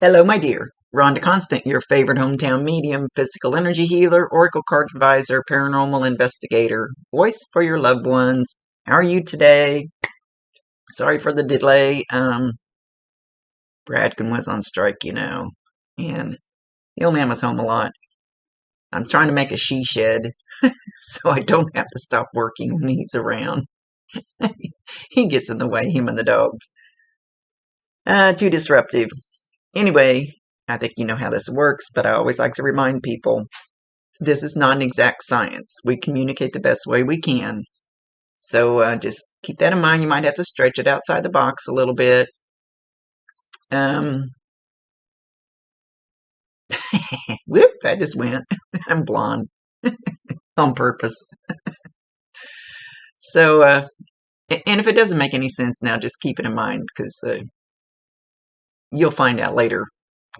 Hello, my dear. Rhonda Constant, your favorite hometown medium, physical energy healer, oracle card advisor, paranormal investigator, voice for your loved ones. How are you today? Sorry for the delay. Bradkin was on strike, and the old man was home a lot. I'm trying to make a she shed so I don't have to stop working when he's around. He gets in the way, him and the dogs. Too disruptive. Anyway, I think you know how this works, but I always like to remind people this is not an exact science. We communicate the best way we can. So just keep that in mind. You might have to stretch it outside the box a little bit. Whoop, that just went. I'm blonde on purpose. So, and if it doesn't make any sense now, just keep it in mind because you'll find out later.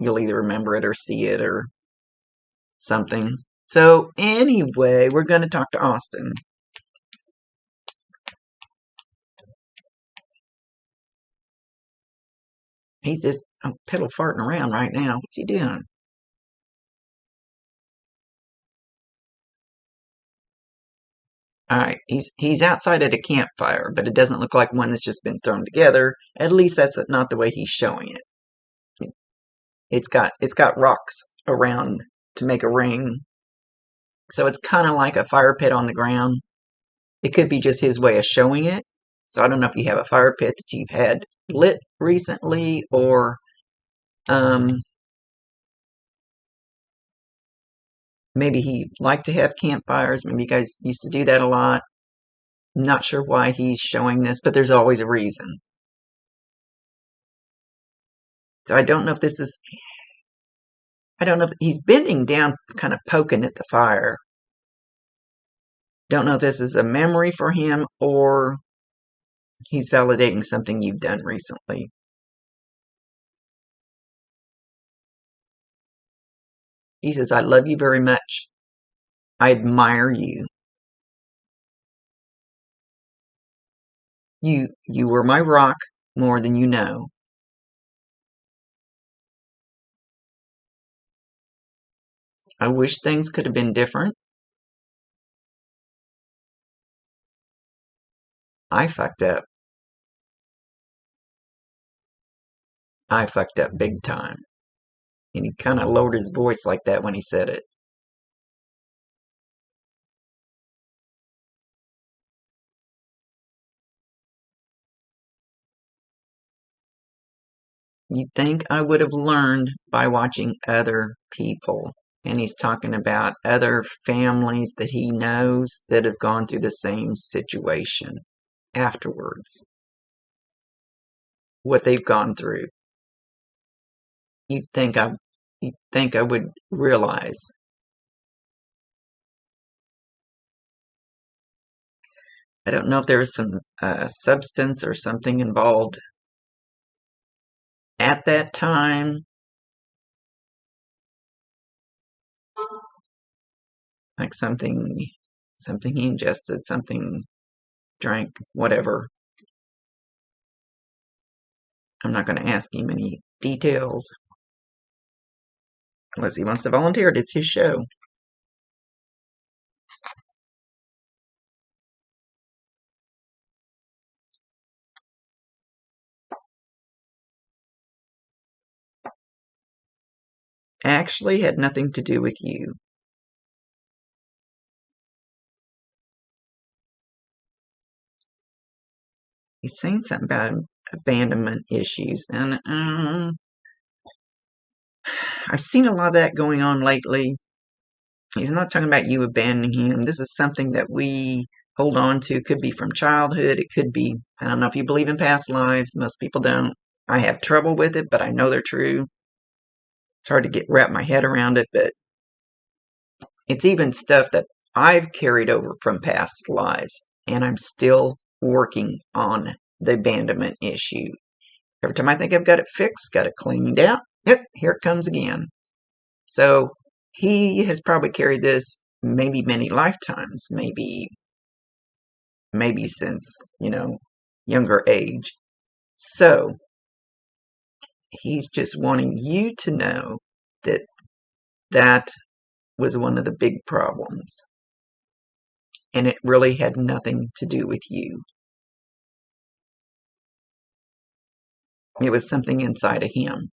You'll either remember it or see it or something. So anyway, we're going to talk to Austin. He's just pedal farting around right now. What's he doing? All right, he's outside at a campfire, but it doesn't look like one that's just been thrown together. At least that's not the way he's showing it. It's got rocks around to make a ring, so it's kind of like a fire pit on the ground. It could be just his way of showing it. So I don't know if you have a fire pit that you've had lit recently, or maybe he liked to have campfires. Maybe you guys used to do that a lot. Not sure why he's showing this, but there's always a reason. So I don't know if he's bending down, kind of poking at the fire. Don't know if this is a memory for him or he's validating something you've done recently. He says, I love you very much. I admire you. You were my rock more than you know. I wish things could have been different. I fucked up. I fucked up big time. And he kind of lowered his voice like that when he said it. You'd think I would have learned by watching other people. And he's talking about other families that he knows that have gone through the same situation afterwards. What they've gone through. You'd think I would realize. I don't know if there was some substance or something involved at that time. Like something he ingested, something drank, whatever. I'm not going to ask him any details unless he wants to volunteer it. It's his show. Actually had nothing to do with you. He's saying something about abandonment issues, and I've seen a lot of that going on lately. He's not talking about you abandoning him. This is something that we hold on to. It could be from childhood. It could be, I don't know if you believe in past lives. Most people don't. I have trouble with it, but I know they're true. It's hard to wrap my head around it, but it's even stuff that I've carried over from past lives, and I'm still working on the abandonment issue. Every time I think I've got it fixed, got it cleaned out, yep, here it comes again. So he has probably carried this maybe many lifetimes, maybe since, younger age. So he's just wanting you to know that that was one of the big problems. And it really had nothing to do with you. It was something inside of him.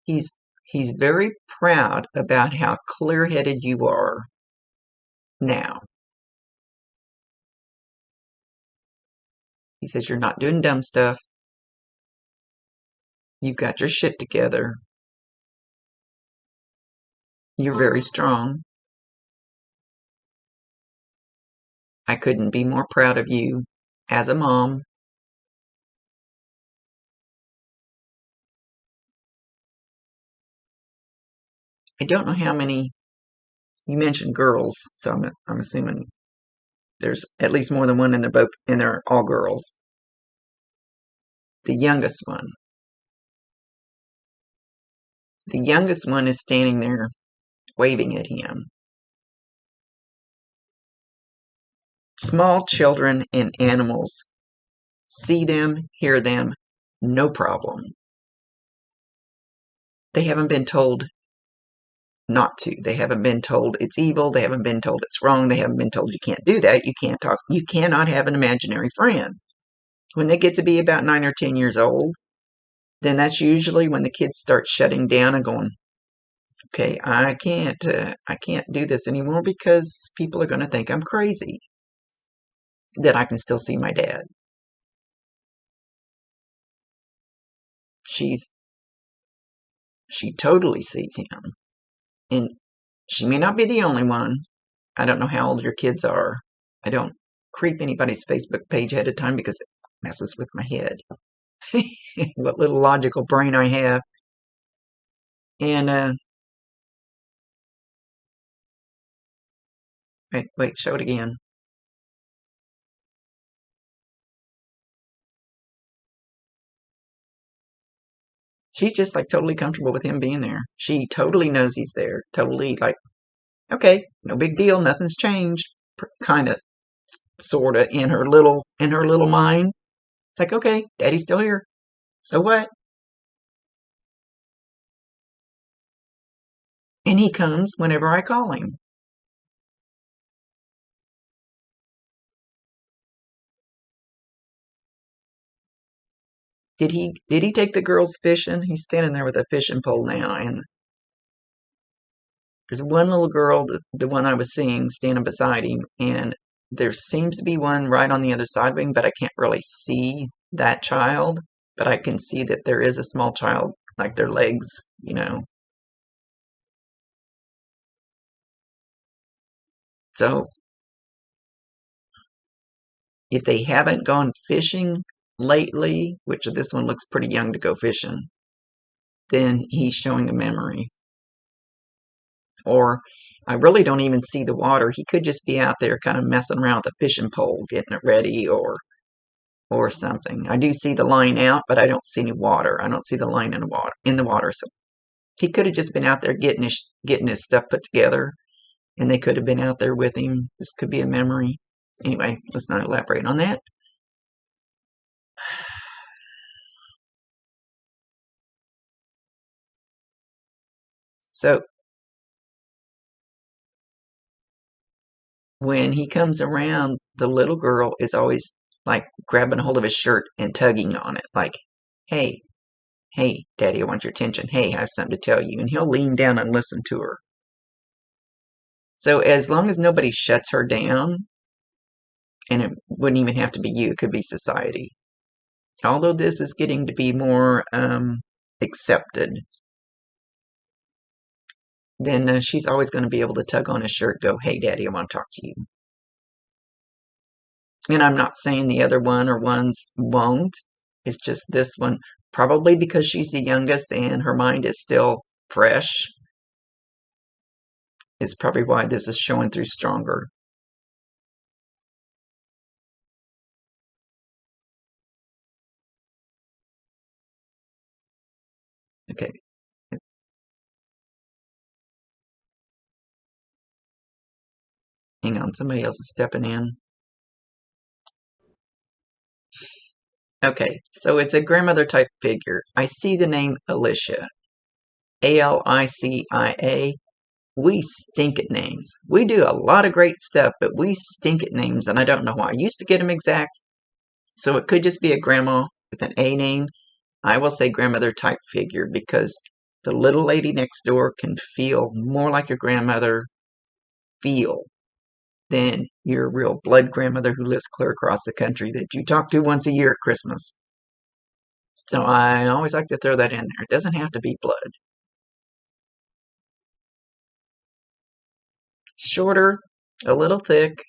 He's very proud about how clear-headed you are now. He says you're not doing dumb stuff. You've got your shit together. You're very strong. I couldn't be more proud of you as a mom. I don't know how many you mentioned girls, so I'm assuming there's at least more than one, and they're all girls. The youngest one. The youngest one is standing there waving at him. Small children and animals see them, hear them, no problem. They haven't been told not to. They haven't been told it's evil. They haven't been told it's wrong. They haven't been told you can't do that. You can't talk. You cannot have an imaginary friend. When they get to be about 9 or 10 years old, then that's usually when the kids start shutting down and going, okay, I can't do this anymore because people are going to think I'm crazy. That I can still see my dad. She totally sees him. And she may not be the only one. I don't know how old your kids are. I don't creep anybody's Facebook page ahead of time because it messes with my head. What little logical brain I have. And wait, show it again. She's just like totally comfortable with him being there. She totally knows he's there. Totally like, okay, no big deal, nothing's changed. Kind of, sort of in her little mind. It's like, okay, daddy's still here. So what? And he comes whenever I call him. Did he take the girls fishing? He's standing there with a fishing pole now, and there's one little girl, the one I was seeing, standing beside him, and there seems to be one right on the other side of him, but I can't really see that child. But I can see that there is a small child, like their legs. So if they haven't gone fishing lately, which this one looks pretty young to go fishing, then he's showing a memory. Or I really don't even see the water. He could just be out there kind of messing around with a fishing pole, getting it ready or something. I do see the line out, but I don't see any water. I don't see the line in the water. So he could have just been out there getting his stuff put together, and they could have been out there with him. This could be a memory. Anyway, let's not elaborate on that. So when he comes around, the little girl is always like grabbing a hold of his shirt and tugging on it, like, hey, hey, daddy, I want your attention. Hey, I have something to tell you. And he'll lean down and listen to her. So as long as nobody shuts her down, and it wouldn't even have to be you, it could be society. Although this is getting to be more accepted, then she's always going to be able to tug on his shirt, go, hey, daddy, I want to talk to you. And I'm not saying the other one or ones won't. It's just this one, probably because she's the youngest and her mind is still fresh, is probably why this is showing through stronger. Okay. Hang on, somebody else is stepping in. Okay, so it's a grandmother type figure. I see the name Alicia. Alicia. We stink at names. We do a lot of great stuff, but we stink at names, and I don't know why. I used to get them exact, so it could just be a grandma with an A name. I will say grandmother type figure because the little lady next door can feel more like your grandmother feel than your real blood grandmother who lives clear across the country that you talk to once a year at Christmas. So I always like to throw that in there. It doesn't have to be blood. Shorter, a little thick.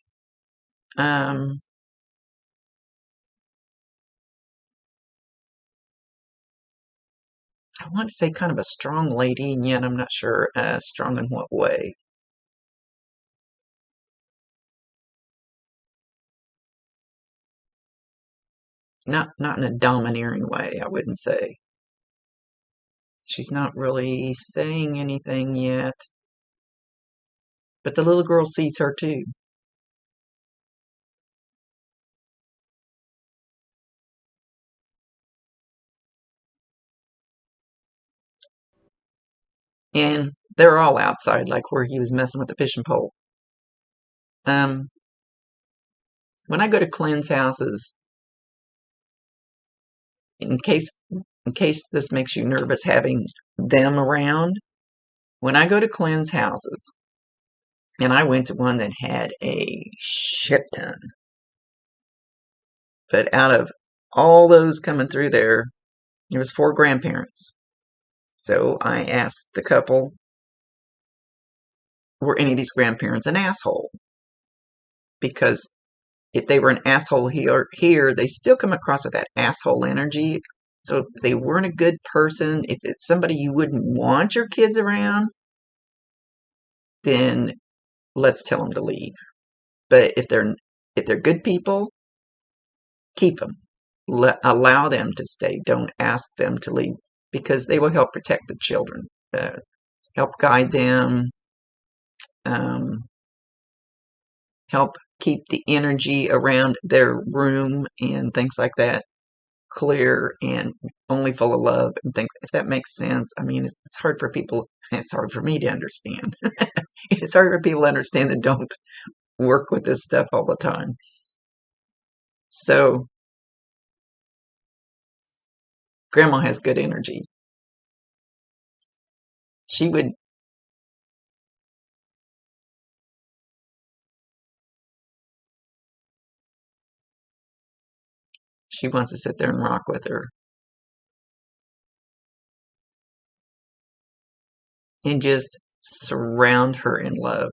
Um, I want to say kind of a strong lady, and yet I'm not sure strong in what way. Not in a domineering way, I wouldn't say. She's not really saying anything yet, but the little girl sees her too. And they're all outside, like where he was messing with the fishing pole. Um, when I go to Clint's houses, in case this makes you nervous having them around, when I go to Clint's houses, and I went to one that had a shit ton, but out of all those coming through there, there was 4 grandparents. So I asked the couple, were any of these grandparents an asshole? Because if they were an asshole here, they still come across with that asshole energy. So if they weren't a good person, if it's somebody you wouldn't want your kids around, then let's tell them to leave. But if they're good people, keep them. Allow them to stay. Don't ask them to leave because they will help protect the children, help guide them, um, help keep the energy around their room and things like that clear and only full of love and things. If that makes sense, I mean, it's hard for people. It's hard for me to understand. It's hard for people to understand that don't work with this stuff all the time. So grandma has good energy. She would, she wants to sit there and rock with her and just surround her in love.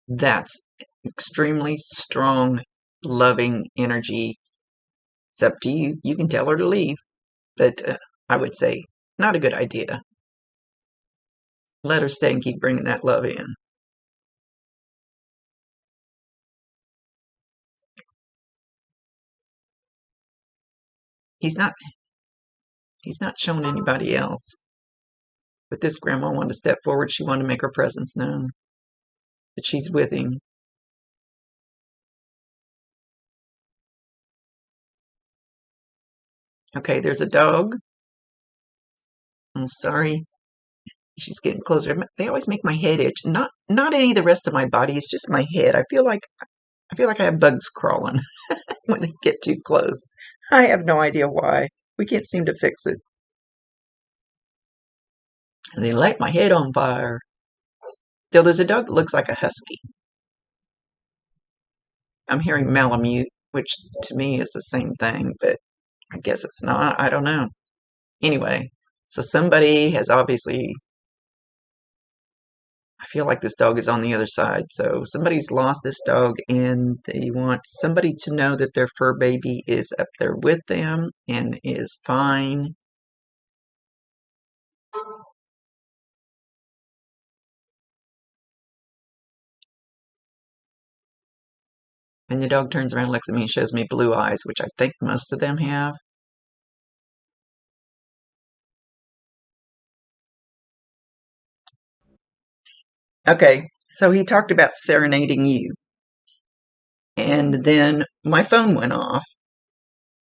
That's extremely strong, loving energy. It's up to you. You can tell her to leave, but I would say not a good idea. Let her stay and keep bringing that love in. He's not He's not showing anybody else. But this grandma wanted to step forward. She wanted to make her presence known. But she's with him. Okay, there's a dog. I'm sorry. She's getting closer. They always make my head itch. Not any of the rest of my body. It's just my head. I feel like I have bugs crawling when they get too close. I have no idea why. We can't seem to fix it. And they light my head on fire. Still, there's a dog that looks like a husky. I'm hearing Malamute, which to me is the same thing, but I guess it's not. I don't know. Anyway, so somebody has obviously, I feel like this dog is on the other side. So somebody's lost this dog and they want somebody to know that their fur baby is up there with them and is fine. And the dog turns around, looks at me, and shows me blue eyes, which I think most of them have. Okay, so he talked about serenading you. And then my phone went off,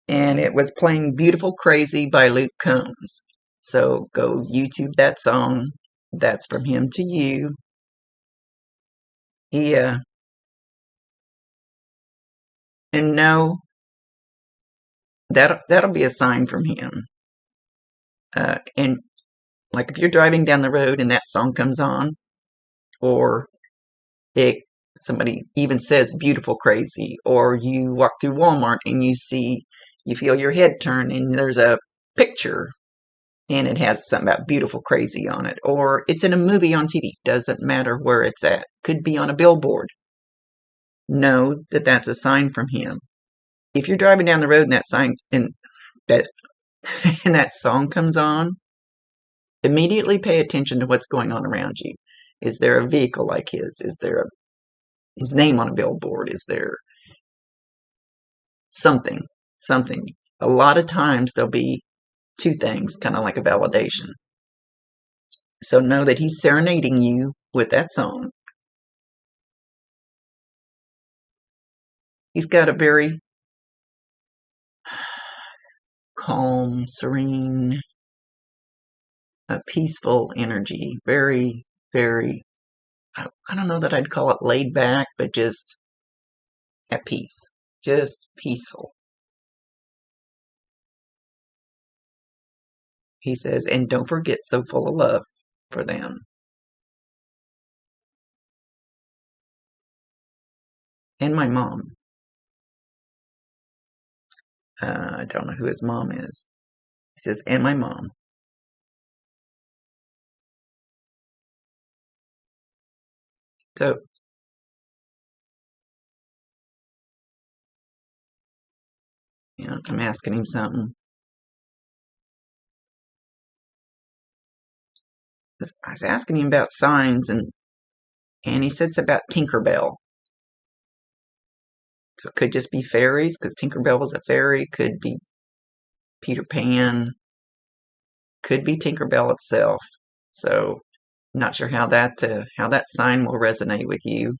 and it was playing Beautiful Crazy by Luke Combs. So go YouTube that song. That's from him to you. Yeah. And no, that'll be a sign from him. And like if you're driving down the road and that song comes on, or it somebody even says Beautiful Crazy, or you walk through Walmart and you feel your head turn and there's a picture and it has something about Beautiful Crazy on it, or it's in a movie on TV, doesn't matter where it's at, could be on a billboard. Know that that's a sign from him. If you're driving down the road and that sign and that and that song comes on, immediately pay attention to what's going on around you. Is there a vehicle like his? Is there his name on a billboard? Is there something? Something. A lot of times there'll be two things, kind of like a validation. So know that he's serenading you with that song. He's got a very calm, serene, peaceful energy. Very, very, I don't know that I'd call it laid back, but just at peace. Just peaceful. He says, and don't forget, so full of love for them. And my mom. I don't know who his mom is. He says, and my mom. So, I'm asking him something. I was asking him about signs, and he said something about Tinkerbell. So it could just be fairies, because Tinkerbell was a fairy. Could be Peter Pan. Could be Tinkerbell itself. So, not sure how that sign will resonate with you.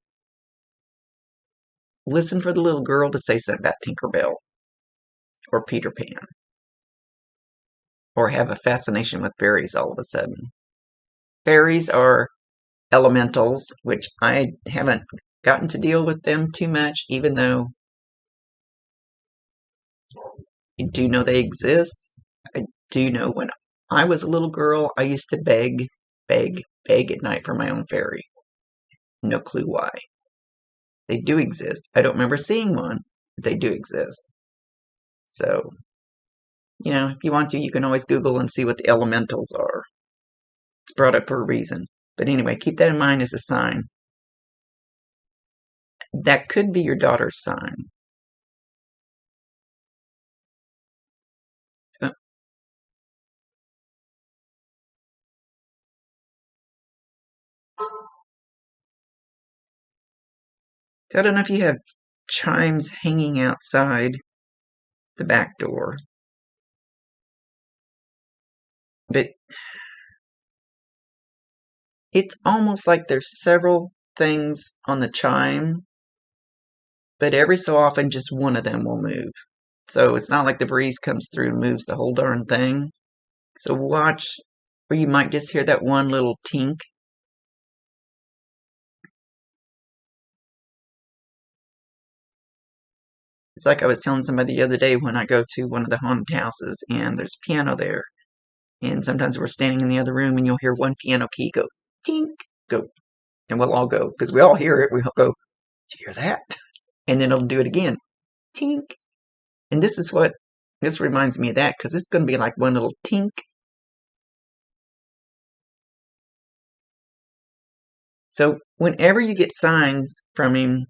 Listen for the little girl to say something about Tinkerbell or Peter Pan, or have a fascination with fairies all of a sudden. Fairies are elementals, which I haven't gotten to deal with them too much, even though I do know they exist. I do know when I was a little girl, I used to beg at night for my own fairy. No clue why. They do exist. I don't remember seeing one, but they do exist. So, if you want to, you can always Google and see what the elementals are. It's brought up for a reason. But anyway, keep that in mind as a sign. That could be your daughter's sign. So I don't know if you have chimes hanging outside the back door, but it's almost like there's several things on the chime, but every so often just one of them will move. So it's not like the breeze comes through and moves the whole darn thing. So watch, or you might just hear that one little tink. It's like I was telling somebody the other day when I go to one of the haunted houses and there's a piano there. And sometimes we're standing in the other room and you'll hear one piano key go tink, go. And we'll all go, because we all hear it. We'll go, did you hear that? And then it'll do it again, tink. And this reminds me of that, because it's going to be like one little tink. So whenever you get signs from him,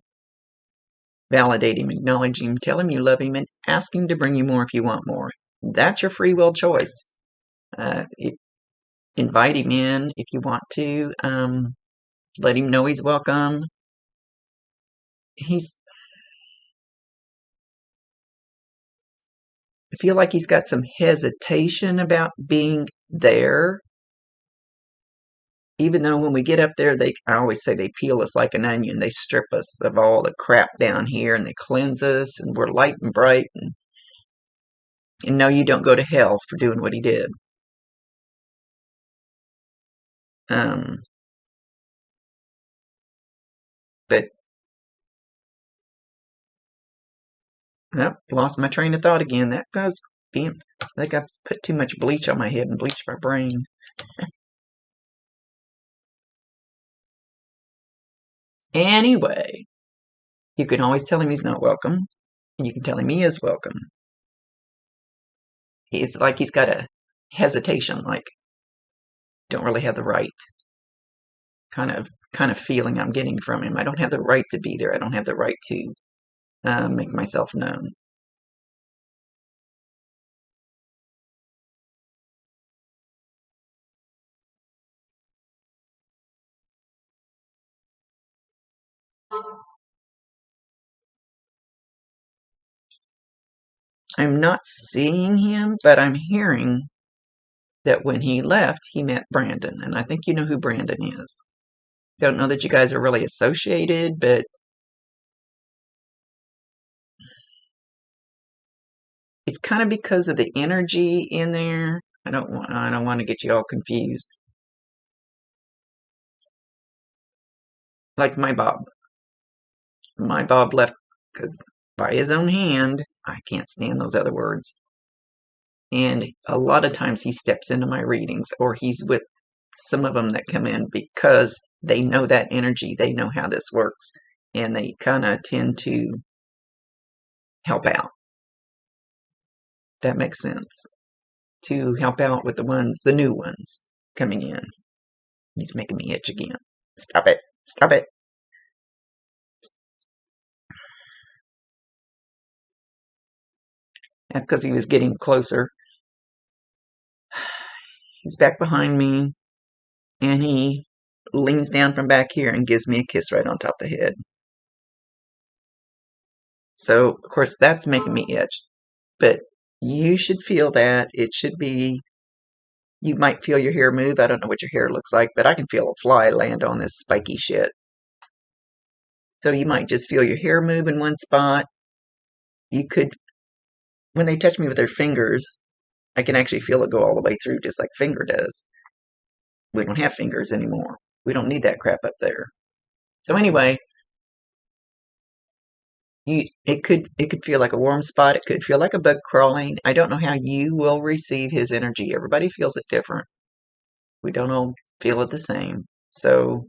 validate him, acknowledge him, tell him you love him, and ask him to bring you more if you want more. That's your free will choice. Invite him in if you want to. Let him know he's welcome. I feel like he's got some hesitation about being there. even though when we get up there, I always say they peel us like an onion. They strip us of all the crap down here and they cleanse us and we're light and bright. And no, you don't go to hell for doing what he did. Um, but, lost my train of thought again. That guy's being, I think I put too much bleach on my head and bleached my brain. Anyway, you can always tell him he's not welcome. And you can tell him he is welcome. It's like he's got a hesitation, like, don't really have the right kind of feeling I'm getting from him. I don't have the right to be there. I don't have the right to make myself known. I'm not seeing him, but I'm hearing that when he left, he met Brandon, and I think you know who Brandon is. Don't know that you guys are really associated, but it's kind of because of the energy in there. I don't want to get you all confused. Like my Bob. My Bob left because by his own hand, I can't stand those other words. And a lot of times he steps into my readings, or he's with some of them that come in because they know that energy, they know how this works, and they kind of tend to help out. That makes sense. To help out with the new ones coming in. He's making me itch again. Stop it. Stop it. And because he was getting closer. He's back behind me, and he leans down from back here and gives me a kiss right on top of the head. So, of course, that's making me itch. But you should feel that. It should be, you might feel your hair move. I don't know what your hair looks like, but I can feel a fly land on this spiky shit. So you might just feel your hair move in one spot. You could, when they touch me with their fingers, I can actually feel it go all the way through just like finger does. We don't have fingers anymore. We don't need that crap up there. So anyway, it could feel like a warm spot. It could feel like a bug crawling. I don't know how you will receive his energy. Everybody feels it different. We don't all feel it the same. So,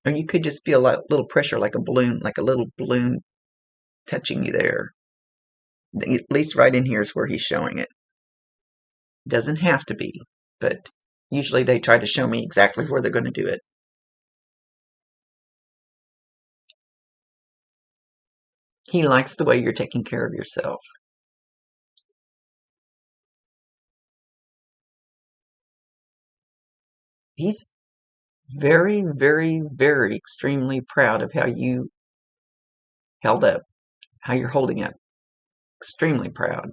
or you could just feel a little pressure, like a little balloon touching you there. At least right in here is where he's showing it. Doesn't have to be, but usually they try to show me exactly where they're going to do it. He likes the way you're taking care of yourself. He's very, very, very extremely proud of how you held up, how you're holding up. Extremely proud.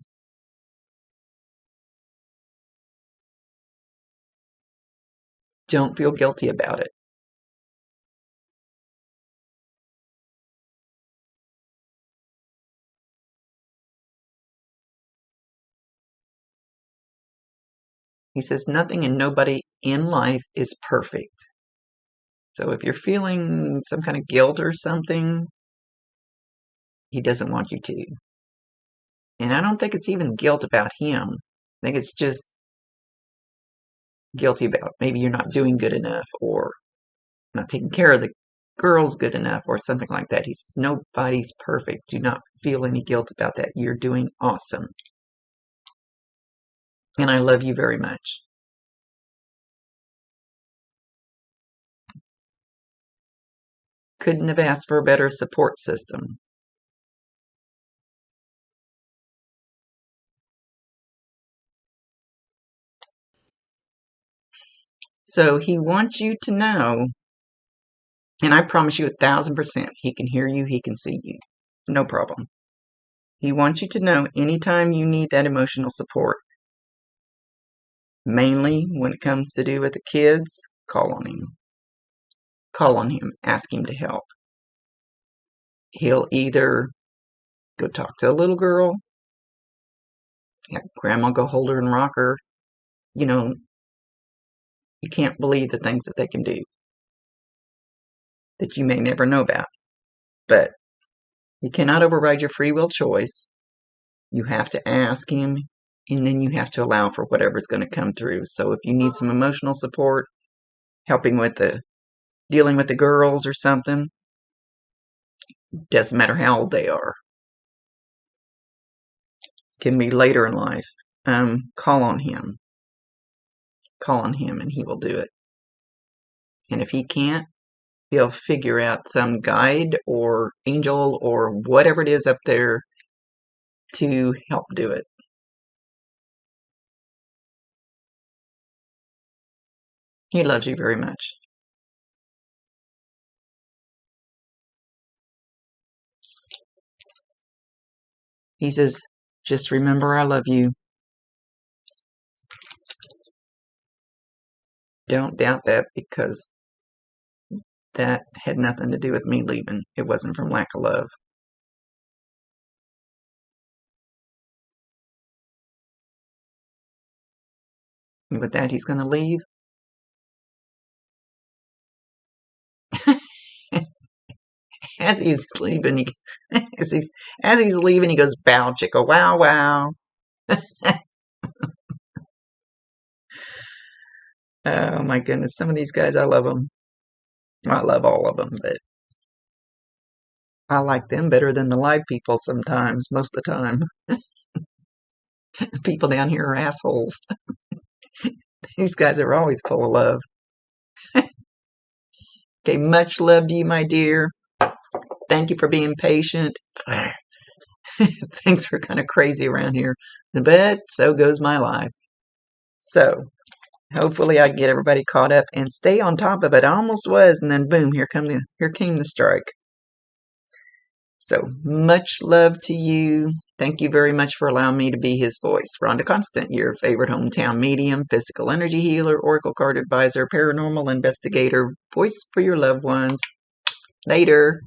Don't feel guilty about it. He says nothing and nobody in life is perfect. So if you're feeling some kind of guilt or something, he doesn't want you to. And I don't think it's even guilt about him. I think it's just guilty about maybe you're not doing good enough or not taking care of the girls good enough or something like that. He says, nobody's perfect. Do not feel any guilt about that. You're doing awesome. And I love you very much. Couldn't have asked for a better support system. So he wants you to know, and I promise you 1,000%, he can hear you, he can see you. No problem. He wants you to know anytime you need that emotional support, Mainly when it comes to do with the kids, call on him. Call on him. Ask him to help. He'll either go talk to a little girl, have grandma go hold her and rock her. You know, you can't believe the things that they can do that you may never know about. But you cannot override your free will choice. You have to ask him, and then you have to allow for whatever's going to come through. So if you need some emotional support, helping with dealing with the girls or something, doesn't matter how old they are. Can be later in life. Call on him. Call on him and he will do it. And if he can't, he'll figure out some guide or angel or whatever it is up there to help do it. He loves you very much. He says, just remember I love you. Don't doubt that, because that had nothing to do with me leaving. It wasn't from lack of love. And with that, he's going to leave. As he's leaving, as he's leaving, he goes, bow, chicka, wow, wow. Oh my goodness, some of these guys, I love them. I love all of them, but I like them better than the live people sometimes, most of the time. People down here are assholes. These guys are always full of love. Okay, much love to you, my dear. Thank you for being patient. Things are kind of crazy around here, but so goes my life. So, hopefully I get everybody caught up and stay on top of it. I almost was, and then boom, here came the strike. So, much love to you. Thank you very much for allowing me to be his voice. Rhonda Constant, your favorite hometown medium, physical energy healer, oracle card advisor, paranormal investigator, voice for your loved ones. Later.